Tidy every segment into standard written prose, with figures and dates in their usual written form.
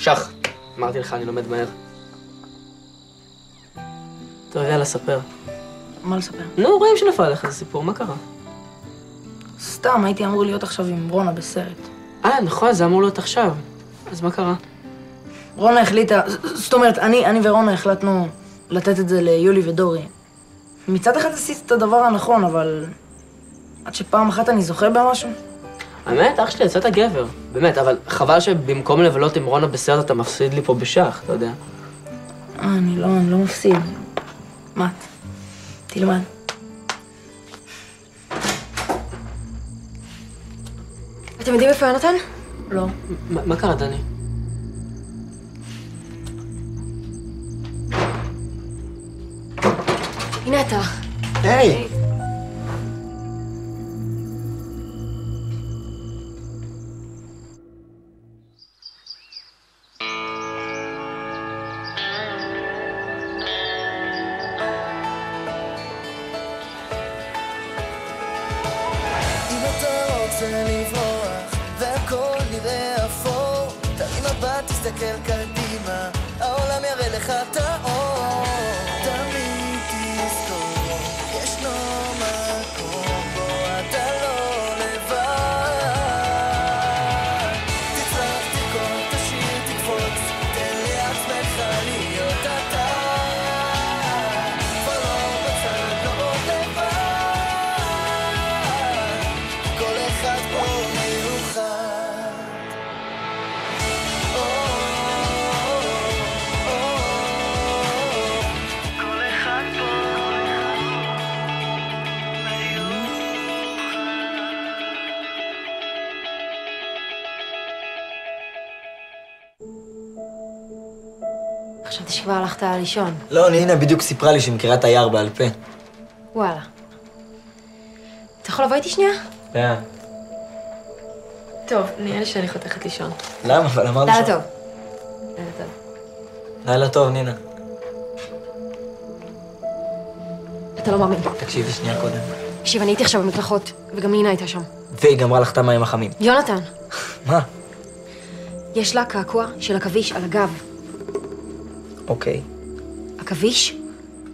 שח, אמרתי לך, אני לומד מהר. טוב, יאללה, ספר. מה לספר? נו, רואים שנפל לך, זה סיפור, מה קרה? סתם, הייתי אמור להיות עכשיו עם רונה בסרט. נכון, זה אמור להיות עכשיו. אז מה קרה? רונה החליטה, זאת אומרת, אני ורונה החלטנו לתת את זה ליולי ודורי. מצד אחד עשיתי את הדבר הנכון, אבל עד שפעם אחת אני זוכה במשהו. האמת, אח שלי, יצאת גבר. באמת, אבל חבל שבמקום לבלות עם רונה בסרט אתה מפסיד לי פה בשח, אתה יודע. אני לא מפסיד. מה? תלמד. אתם יודעים איפה יונתן? לא. מה קרה, דני? הנה אתה. היי! אם אתה רוצה לברוח והכל נראה אפור, תרים מבט, תסתכל קדימה, העולם יראה לך את האור. תמיד תזכור, ישנו מקום בו אתה לא לבד. תצלח, תרקוד, תשיר, תקפוץ, תן לעצמך להיות אתה. כבר לא בצד, לא עוד לבד. כל אחד פה מיוחד. כל אחד פה חשבתי שכבר הלכת לישון. לא, נינה בדיוק סיפרה לי שהיא מכירה את היער בעל פה. וואלה. אתה יכול לבוא איתי שנייה? כן. טוב, נראה לי שאני חותכת לישון. למה? אבל אמרנו לילה טוב. לילה טוב. לילה טוב, נינה. אתה לא מאמין. תקשיבי שנייה קודם. תקשיב, אני הייתי עכשיו במקלחות, וגם נינה הייתה שם. והיא גמרה לך את המים החמים. יונתן, מה? יש לה קעקוע של עכביש על הגב. אוקיי. עכביש?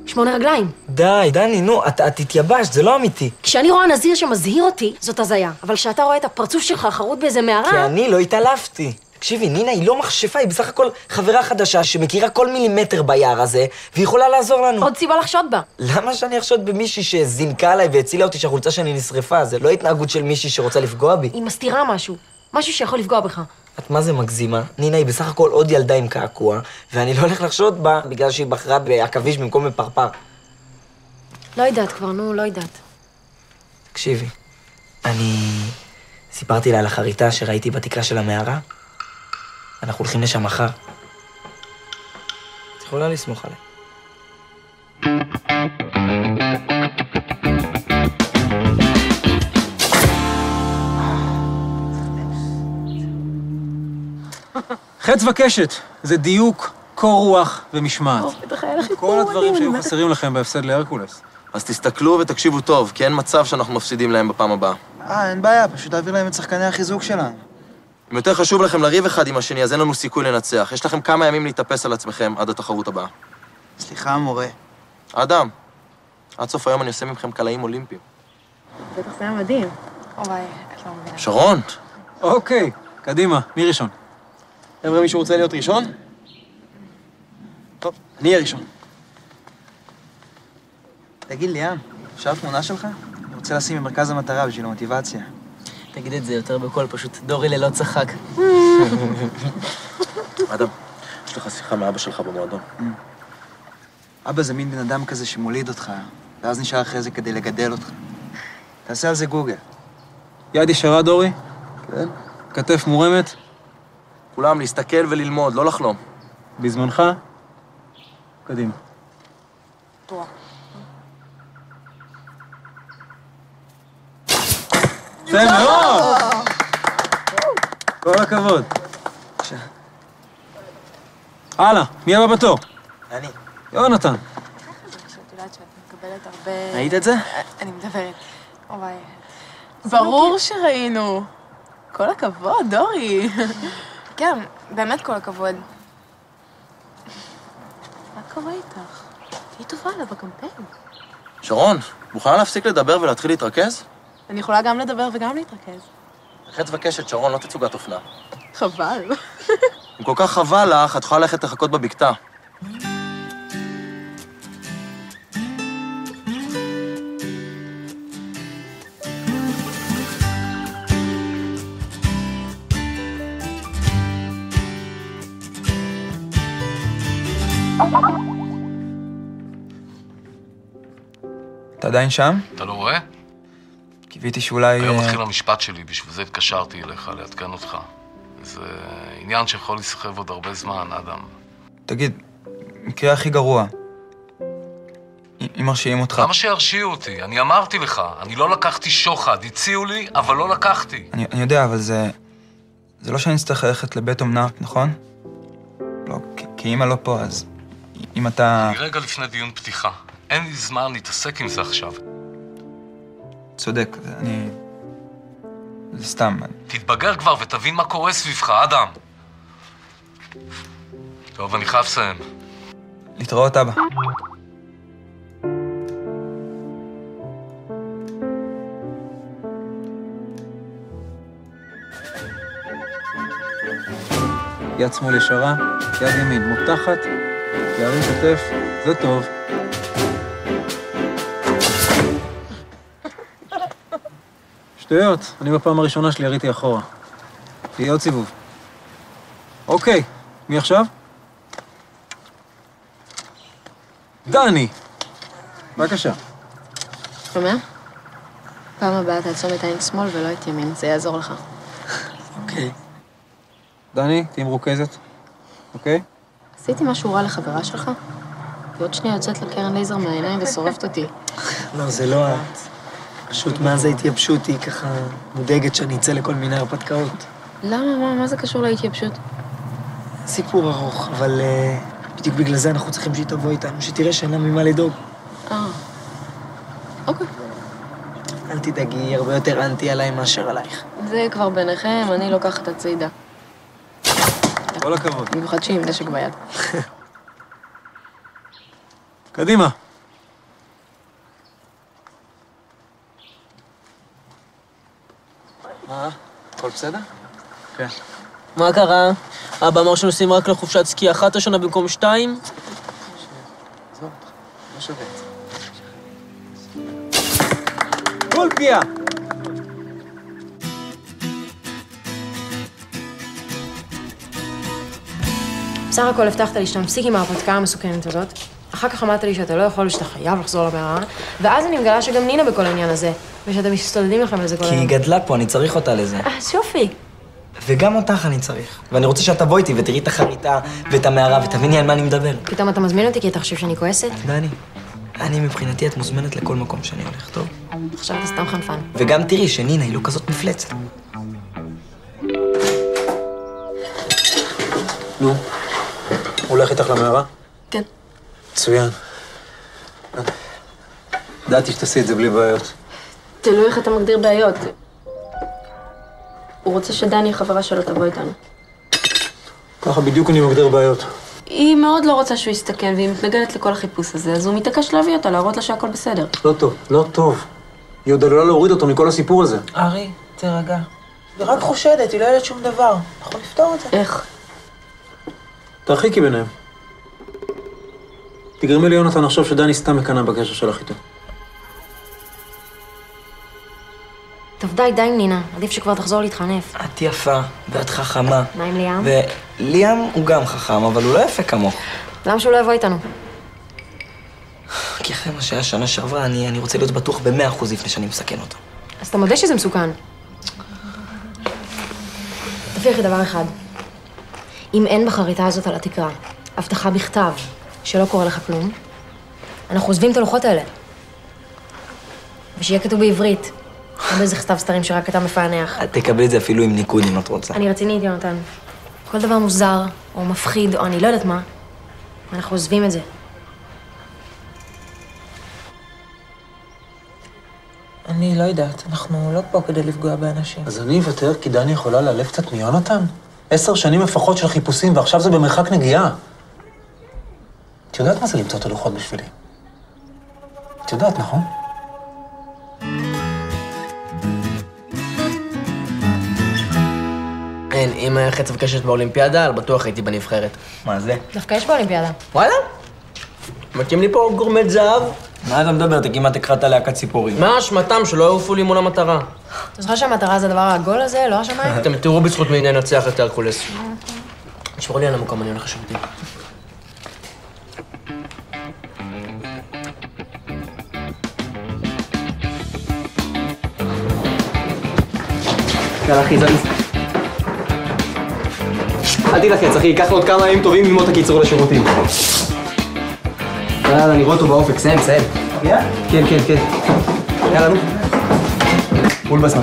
8 רגליים. די, דני, נו, את התייבשת, זה לא אמיתי. כשאני רואה נזיר שמזהיר אותי, זאת הזיה. אבל כשאתה רואה את הפרצוף שלך חרוט באיזה מערה... כי אני לא התעלפתי. תקשיבי, נינה היא לא מכשפה, היא בסך הכל חברה חדשה שמכירה כל מילימטר ביער הזה, והיא יכולה לעזור לנו. עוד סיבה לחשוד בה. למה שאני אחשוד במישהי שזינקה עליי והצילה אותי שהחולצה שלי נשרפה? זה לא התנהגות של מישהי שרוצה לפגוע בי. היא מסתירה משהו. משהו שיכול לפגוע בך. את מה זה מגזימה? נינה היא בסך הכל עוד ילדה עם קעקוע, ואני לא הולך לחשוד בה בגלל שהיא בחרה בעכביש במקום בפרפר. לא יודעת כבר, נו, לא יודעת. תקשיבי, אני סיפרתי לה על החריטה שראיתי בתקרה של המערה. אנחנו הולכים לשם מחר. את יכולה לסמוך עליי. חץ וקשת, זה דיוק, קור רוח ומשמעת. כל הדברים שהיו חסרים לכם בהפסד להרקולס. אז תסתכלו ותקשיבו טוב, כי אין מצב שאנחנו מפסידים להם בפעם הבאה. אין בעיה, פשוט תעביר להם את שחקני החיזוק שלנו. אם יותר חשוב לכם לריב אחד עם השני, אז אין לנו סיכוי לנצח. יש לכם כמה ימים להתאפס על עצמכם עד התחרות הבאה. סליחה, מורה. אדם, עד סוף היום אני עושה מכם קלעים אולימפיים. בטח זה היה מדהים. וואי, את לא מבינה. שרון! אוקיי, קדימה, מי ראשון? חבר'ה, מישהו רוצה להיות ראשון? טוב, אני אהיה ראשון. תגיד לי, אפשר תמונה שלך? אני רוצה לשים במרכז המטרה בשביל המוטיבציה. תגיד את זה יותר בקול, פשוט דורי ללא צחק. אדם, יש לך שיחה מאבא שלך במועדון. אבא זה מין בן אדם כזה שמוליד אותך, ואז נשאר אחרי זה כדי לגדל אותך. תעשה על זה גוגל. יד ישרה, דורי? כן. כתף מורמת? כולם להסתכל וללמוד, לא לחלום. בזמנך? קדימה. יפה מאוד! כל הכבוד. בבקשה. הלאה, מי הבא בתור? אני. יונתן. את יודעת שאת מקבלת הרבה... ראית את זה? אני מדברת. וואי. ברור שראינו. כל הכבוד, דורי. כן, באמת כל הכבוד. מה קורה איתך? תהיי טובה עליו בקמפיין. שרון, מוכנה להפסיק לדבר ולהתחיל להתרכז? אני יכולה גם לדבר וגם להתרכז. חץ וקשת, שרון, לא תצוגת אופנה. חבל. אם כל כך חבל לך, את יכולה ללכת לחכות בבקתה. אתה עדיין שם? אתה לא רואה? קיוויתי שאולי... היום מתחיל המשפט שלי, בשביל זה התקשרתי אליך, לעדכן אותך. זה עניין שיכול להיסחב עוד הרבה זמן, אדם. תגיד, מקרה הכי גרוע. אם מרשיעים אותך... למה שירשיעו אותי? אני אמרתי לך, אני לא לקחתי שוחד. הציעו לי, אבל לא לקחתי. אני יודע, אבל זה... זה לא שאני אצטרך ללכת לבית אומנה, נכון? לא, כי אמא לא פה, אז... אם אתה... אני רגע לפני דיון פתיחה. אין לי זמן להתעסק עם זה עכשיו. צודק, זה סתם. תתבגר כבר ותבין מה קורה סביבך, אדם. טוב, אני חייב לסיים. להתראות, אבא. יד שמאל ישרה, יד ימין מותחת, להרים כתף, זה טוב. שטויות, אני בפעם הראשונה שלי יריתי אחורה. תהיה עוד סיבוב. אוקיי, מי עכשיו? דני! בבקשה. שומע? פעם הבאה תעצום את העין שמאל ולא את ימין, זה יעזור לך. אוקיי. דני, תהי מרוכזת. אוקיי? עשיתי משהו רע לחברה שלך? ועוד שנייה יוצאת לקרן לייזר מהעיניים ושורפת אותי. לא, זה לא את. פשוט מאז ההתייבשות היא ככה מודאגת שאני אצא לכל מיני הרפתקאות. למה? מה זה קשור להתייבשות? סיפור ארוך, אבל בדיוק בגלל זה אנחנו צריכים שהיא תבוא איתנו, שתראה שאין לה ממה לדאוג. אוקיי. אל תדאגי, היא הרבה יותר אנטי עליי מאשר עלייך. זה כבר ביניכם, אני לוקחת הצידה. כל הכבוד. במיוחד שהיא עם נשק ביד. קדימה. מה? הכל בסדר? כן. מה קרה? אבא אמר שנוסעים רק לחופשת סקי אחת השנה במקום 2? עזוב, לא שווה את זה. גול פיה! בסך הכל הבטחת לי שאתה מפסיק עם ההרפתקה המסוכנת הזאת. אחר כך אמרת לי שאתה לא יכול ושאתה חייב לחזור למערה, ואז אני מגלה שגם נינה בכל העניין הזה, ושאתם מסתודדים לכם לזה כל היום. כי היא גדלה פה, אני צריך אותה לזה. אז יופי. וגם אותך אני צריך. ואני רוצה שאת תבוא איתי ותראי את החריטה ואת המערה ותביני על מה אני מדבר. פתאום אתה מזמין אותי כי אתה חושב שאני כועסת? דני, אני מבחינתי את מוזמנת לכל מקום שאני הולך, טוב? עכשיו אתה סתם חנפן. וגם תראי שנינה היא לא כזאת מפלצת. נו, הולך איתך למערה? כן. מצוין. ידעתי שתעשי את זה בלי בעיות. תלוי איך אתה מגדיר בעיות. הוא רוצה שדני, החברה שלו, תבוא איתנו. ככה בדיוק אני מגדיר בעיות. היא מאוד לא רוצה שהוא יסתכן, והיא מתנגדת לכל החיפוש הזה, אז הוא מתעקש להביא אותה, להראות לה שהכל בסדר. לא טוב, לא טוב. היא עוד עלולה להוריד אותו מכל הסיפור הזה. ארי, תרגע. היא רק חושדת, היא לא יודעת שום דבר. אנחנו נפתור את זה. איך? תרחיקי ביניהם. תגרמי ליונתן לחשוב שדני סתם מקנא בקשר שלך איתו. טוב, די עם נינה. עדיף שכבר תחזור להתחנף. את יפה, ואת חכמה. מה עם ליאם? וליאם הוא גם חכם, אבל הוא לא יפה כמוך. למה שהוא לא יבוא איתנו? כי אחרי מה שהיה שנה שעברה, אני רוצה להיות בטוח ב100% לפני שאני מסכן אותו. אז אתה מודה שזה מסוכן. תבטיח לי דבר אחד. אם אין בחריטה הזאת על התקרה הבטחה בכתב שלא קורה לך כלום, אנחנו עוזבים את הלוחות האלה. ושיהיה כתוב בעברית. לא באיזה כתב סתרים שרק אתה מפענח. תקבלי את זה אפילו עם ניקוד אם את רוצה. אני רצינית, יונתן. כל דבר מוזר, או מפחיד, או אני לא יודעת מה, אנחנו עוזבים את זה. אני לא יודעת, אנחנו לא פה כדי לפגוע באנשים. אז אני אוותר כי דני יכולה להלב קצת מיונתן? 10 שנים לפחות של חיפושים, ועכשיו זה במרחק נגיעה. את יודעת מה זה למצוא את הלוחות בשבילי? את יודעת, נכון? אין, אם היה חצי וקשת באולימפיאדה, בטוח הייתי בנבחרת. מה זה? דווקא יש באולימפיאדה. וואלה? מקים לי פה גורמט זהב. מה אתה מדבר? אתה כמעט הקראת להקת ציפורים. מה אשמתם שלא יעופו לי מול המטרה? אתה זוכר שהמטרה זה הדבר העגול הזה, לא השמיים? אתם תראו בזכות מי ננצח את הרקולס. תשמרו לי על המקום, אני הולך לשירותים. יאללה אחי, זריז. אל תילחץ אחי, ייקח לו עוד כמה ימים טובים ללמוד את הקיצור לשירותים. יאללה, אני רואה אותו באופק, סיים. כן. יאללה, נו. בול בזמן.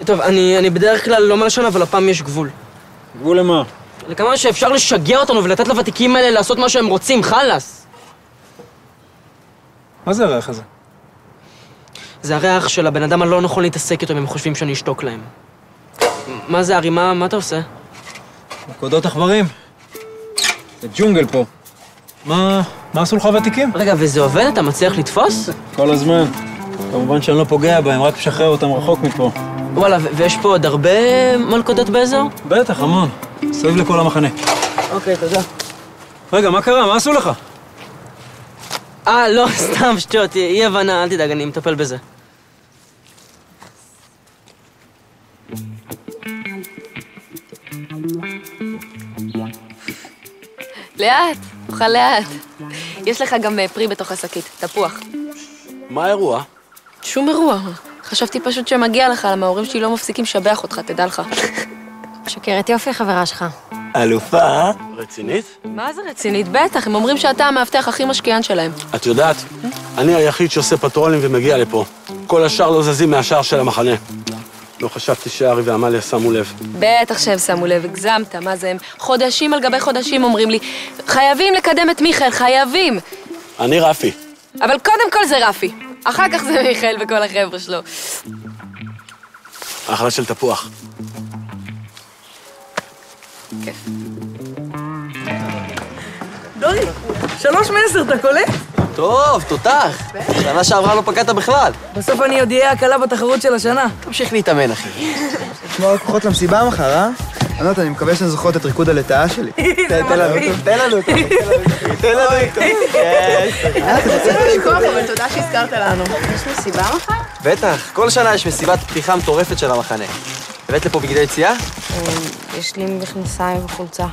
טוב, אני בדרך כלל לא מלשן, אבל הפעם יש גבול. גבול למה? לכמה שאפשר לשגע אותנו ולתת לוותיקים האלה לעשות מה שהם רוצים, חלאס. מה זה הריח הזה? זה הריח של הבן אדם הלא נכון להתעסק איתו אם הם חושבים שאני אשתוק להם. מה זה, ארי? מה אתה עושה? נקודות עכברים. זה ג'ונגל פה. מה עשו לך ותיקים? רגע, וזה עובד? אתה מצליח לתפוס? כל הזמן. כמובן שאני לא פוגע בהם, רק משחרר אותם רחוק מפה. וואלה, ויש פה עוד הרבה מלכודות באזור? בטח, המון. סביב לכל המחנה. אוקיי, תודה. רגע, מה קרה? מה עשו לך? לא, סתם שטויות, אי הבנה, אל תדאג, אני מטפל בזה. לאט, אוכל לאט. יש לך גם פרי בתוך השקית, תפוח. מה האירוע? שום אירוע. חשבתי פשוט שמגיע לך, למה ההורים שלי לא מפסיקים לשבח אותך, תדע לך. שקרת יופי, חברה שלך. אלופה? רצינית? מה זה רצינית? בטח, הם אומרים שאתה המאבטח הכי משקיען שלהם. את יודעת, אני היחיד שעושה פטרולים ומגיע לפה. כל השאר לא זזים מהשאר של המחנה. לא חשבתי שארי ועמליה שמו לב. בטח שהם שמו לב, הגזמת, מה זה הם? חודשים על גבי חודשים אומרים לי, חייבים לקדם את מיכאל, חייבים! אני רפי. אבל קודם כל זה רפי. אחר כך זה מיכאל וכל החבר'ה שלו. אחלה של תפוח. כיף. דורי, 3 מ-10, אתה קולט? טוב, תותח. שנה שעברה לא פגעת בכלל. בסוף אני עוד אהיה הקלה בתחרות של השנה. תמשיך להתאמן, אחי. כמו לקוחות למסיבה מחר, אה? ענות, אני מקווה שהן זוכרות את ריקוד הלטאה שלי. תן לנו אותו. אבל תודה שהזכרת לנו. יש מסיבה מחר? בטח, כל שנה יש מסיבת פתיחה מטורפת של המחנה. הבאת לפה בגדי יציאה? יש לי מכנסיים וחולצה.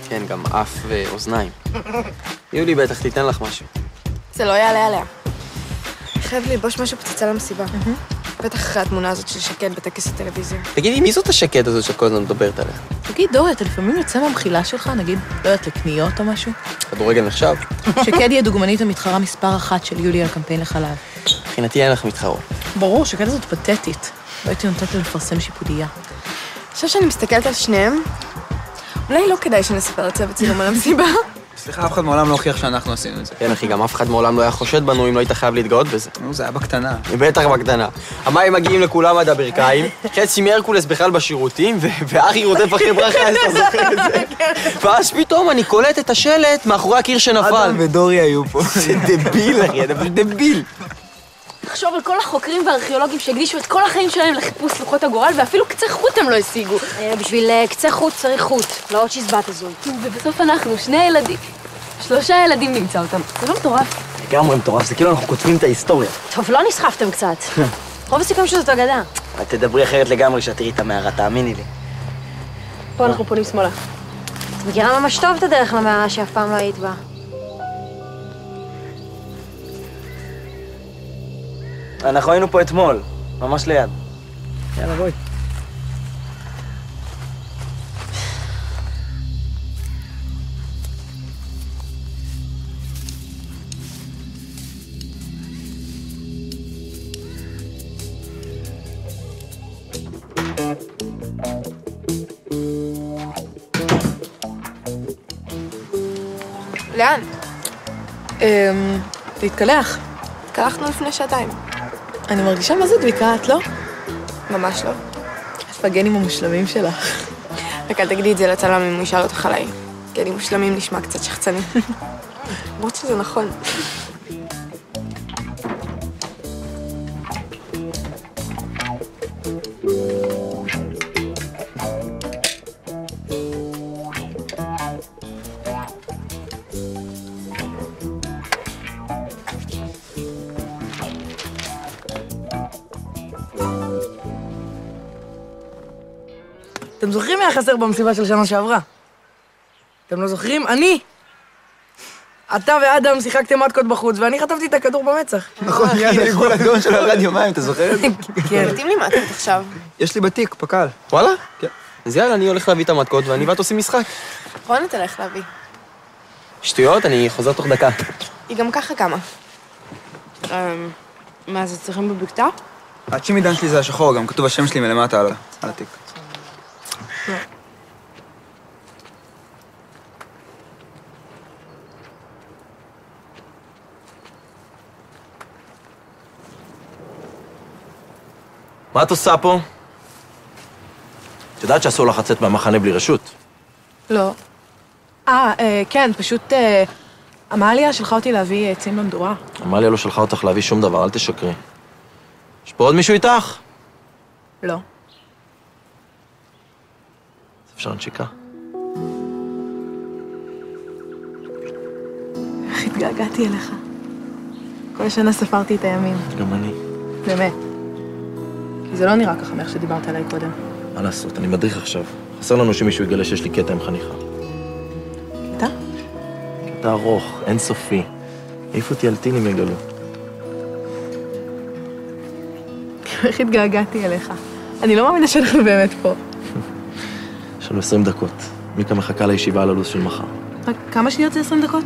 כן, גם אף ואוזניים. יולי בטח תיתן לך משהו. זה לא יעלה עליה. חייב ללבוש משהו פצצה למסיבה. בטח אחרי התמונה הזאת של שקד בטקס הטלוויזיה. תגידי, מי זאת השקט הזאת שכל הזמן מדברת עליה? תגיד, דורי, אתה לפעמים יוצא מהמחילה שלך, נגיד, לא יודעת, לקניות או משהו? כדורגל נחשב? שקד היא הדוגמנית המתחרה מספר 1 של יולי על קמפיין לחלב. מבחינתי אין לך מתחרות. ברור, שקד הזאת פתטית. לא הייתי נותנת לה לפרסם שיפודייה. עכשיו שאני מסתכלת על שניהם, אולי לא כדאי שנספר את צוות צילום על המסיבה. סליחה, אף אחד מעולם לא הוכיח שאנחנו עשינו את זה. כן, אחי, גם אף אחד מעולם לא היה חושד בנו אם לא היית חייב להתגאות בזה. נו, זה היה בקטנה. בטח בקטנה. המים מגיעים לכולם עד הברכיים, חצי מהרקולס בכלל בשירותים, וארי רודף אחרי ברכה, אתה זוכר את זה? ואז פתאום אני קולט את השלט מאחורי הקיר שנפל. אדם ודורי היו פה. זה דביל, אחי, אתה פשוט דביל. תחשוב על כל החוקרים והארכיאולוגים שהקדישו את כל החיים שלהם לחיפוש לוחות הגורל, ואפילו קצה חוט הם לא השיגו. בשביל קצה חוט צריך חוט, לא עוד שיזבת הזוי. ובסוף אנחנו, 2 ילדים. 3 ילדים נמצא אותם. זה לא מטורף. לגמרי מטורף, זה כאילו אנחנו כותבים את ההיסטוריה. טוב, לא נסחפתם קצת. רוב הסיכום שזאת אגדה. את תדברי אחרת לגמרי כשאת תראי את המערה, תאמיני לי. פה אנחנו פונים שמאלה. את מכירה ממש טוב את הדרך למערה שאף פעם לא היית בה. אנחנו היינו פה אתמול, ממש ליד. יאללה, בואי. לאן? להתקלח. התקלחנו לפני שעתיים. אני מרגישה מה זה דביקה, את לא? ממש לא. הפגנים המושלמים שלך. רק אל תגידי את זה לצלם אם הוא ישאל אותך עליי. כי אני מושלמים נשמע קצת שחצני. למרות שזה נכון. אתם זוכרים מה היה חסר במסיבה של שנה שעברה? אתם לא זוכרים? אני! אתה ואדם שיחקתם מתקות בחוץ, ואני חטפתי את הכדור במצח. נכון, מיד הריגול אדום של ירד יומיים, אתה זוכר? כן. מתאים לי מתקות עכשיו. יש לי בתיק, פקל. וואלה? כן. אז יאללה, אני הולך להביא את המתקות, ואני ואת עושים משחק. רונה תלך להביא. שטויות, אני חוזר תוך דקה. היא גם ככה קמה. מה, זה צריכים בבקתה? הצ'ימידן שלי זה השחור, גם כתוב השם שלי מלמטה על התיק. מה את עושה פה? את יודעת שאסור לך לצאת מהמחנה בלי רשות? לא. כן, פשוט עמליה שלחה אותי להביא עצים למדורה. עמליה לא שלחה אותך להביא שום דבר, אל תשקרי. יש פה עוד מישהו איתך? לא. אפשר נשיקה. איך התגעגעתי אליך. כל שנה ספרתי את הימים. גם אני. באמת. כי זה לא נראה ככה מאיך שדיברת עליי קודם. מה לעשות, אני מדריך עכשיו. חסר לנו שמישהו יגלה שיש לי קטע עם חניכה. קטע? קטע ארוך, אינסופי. העיפו אותי על טיל אם יגלו. איך התגעגעתי אליך. אני לא מאמינה שאנחנו באמת פה. יש לנו 20 דקות. מיקה מחכה לישיבה על הלו"ז של מחר. רק כמה שניות זה 20 דקות?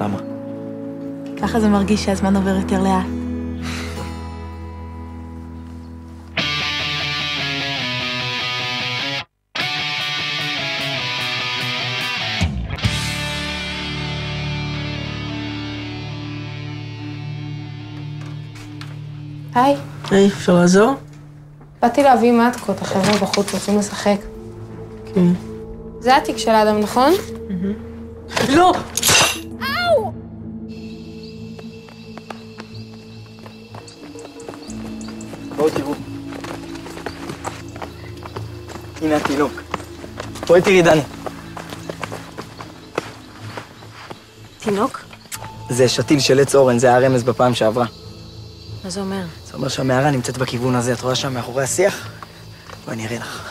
למה? ככה זה מרגיש שהזמן עובר יותר לאט. היי. היי, אפשר לעזור? באתי להביא מתקות, החבר'ה בחוץ רוצים לשחק. כן. זה התיק של האדם, נכון? לא! אאו! בואו תראו. הנה התינוק. בואי תראי, דני. תינוק? זה שתיל של עץ אורן, זה היה רמז בפעם שעברה. מה זה אומר? זה אומר שהמערה נמצאת בכיוון הזה, את רואה שם מאחורי השיח? בואי אני אראה לך.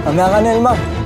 המערה נעלמה.